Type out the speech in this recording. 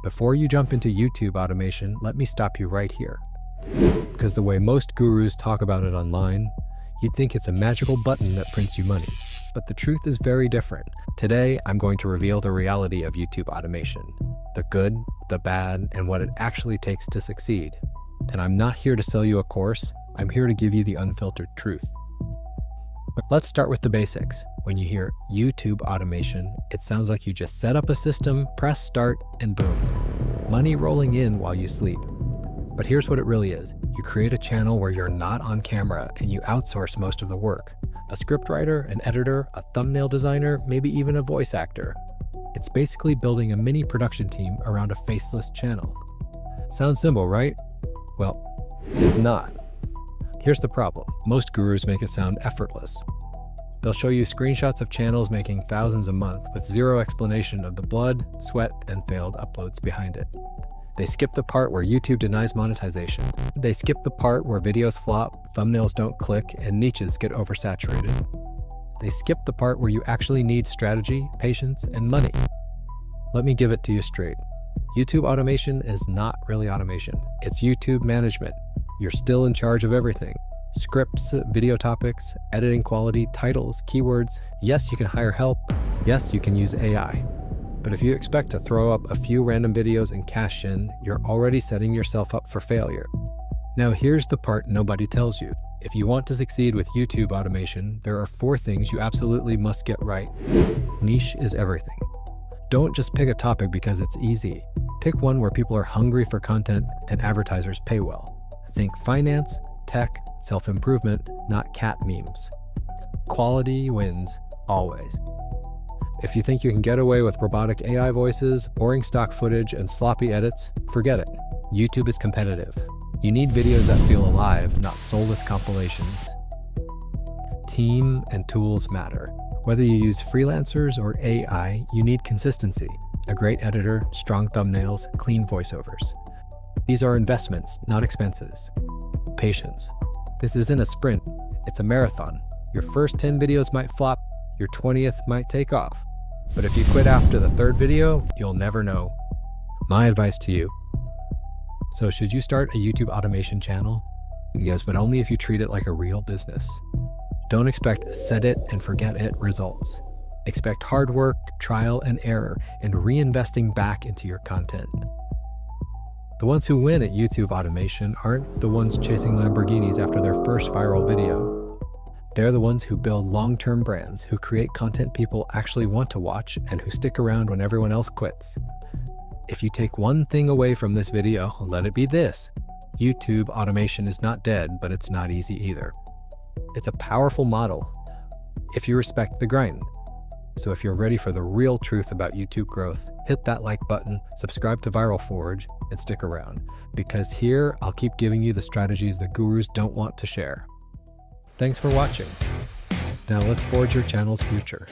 Before you jump into YouTube automation, let me stop you right here. Because the way most gurus talk about it online, you'd think it's a magical button that prints you money. But the truth is very different. Today, I'm going to reveal the reality of YouTube automation. The good, the bad, and what it actually takes to succeed. And I'm not here to sell you a course, I'm here to give you the unfiltered truth. But let's start with the basics. When you hear YouTube automation, it sounds like you just set up a system, press start, and boom. Money rolling in while you sleep. But here's what it really is. You create a channel where you're not on camera and you outsource most of the work. A scriptwriter, an editor, a thumbnail designer, maybe even a voice actor. It's basically building a mini production team around a faceless channel. Sounds simple, right? Well, it's not. Here's the problem. Most gurus make it sound effortless. They'll show you screenshots of channels making thousands a month with zero explanation of the blood, sweat, and failed uploads behind it. They skip the part where YouTube denies monetization. They skip the part where videos flop, thumbnails don't click, and niches get oversaturated. They skip the part where you actually need strategy, patience, and money. Let me give it to you straight. YouTube automation is not really automation. It's YouTube management. You're still in charge of everything. Scripts, video topics, editing quality, titles, keywords. Yes, you can hire help. Yes, you can use AI. But if you expect to throw up a few random videos and cash in, you're already setting yourself up for failure. Now here's the part nobody tells you. If you want to succeed with YouTube automation, there are 4 things you absolutely must get right. Niche is everything. Don't just pick a topic because it's easy. Pick one where people are hungry for content and advertisers pay well. Think finance, tech, self-improvement, not cat memes. Quality wins, always. If you think you can get away with robotic AI voices, boring stock footage, and sloppy edits, forget it. YouTube is competitive. You need videos that feel alive, not soulless compilations. Team and tools matter. Whether you use freelancers or AI, you need consistency. A great editor, strong thumbnails, clean voiceovers. These are investments, not expenses. Patience. This isn't a sprint, it's a marathon. Your first 10 videos might flop, your 20th might take off. But if you quit after the 3rd video, you'll never know. My advice to you. So should you start a YouTube automation channel? Yes, but only if you treat it like a real business. Don't expect set it and forget it results. Expect hard work, trial and error, and reinvesting back into your content. The ones who win at YouTube automation aren't the ones chasing Lamborghinis after their first viral video. They're the ones who build long-term brands, who create content people actually want to watch, and who stick around when everyone else quits. If you take one thing away from this video, let it be this. YouTube automation is not dead, but it's not easy either. It's a powerful model, if you respect the grind. So if you're ready for the real truth about YouTube growth, hit that like button, subscribe to Viral Forge, and stick around. Because here, I'll keep giving you the strategies the gurus don't want to share. Thanks for watching. Now let's forge your channel's future.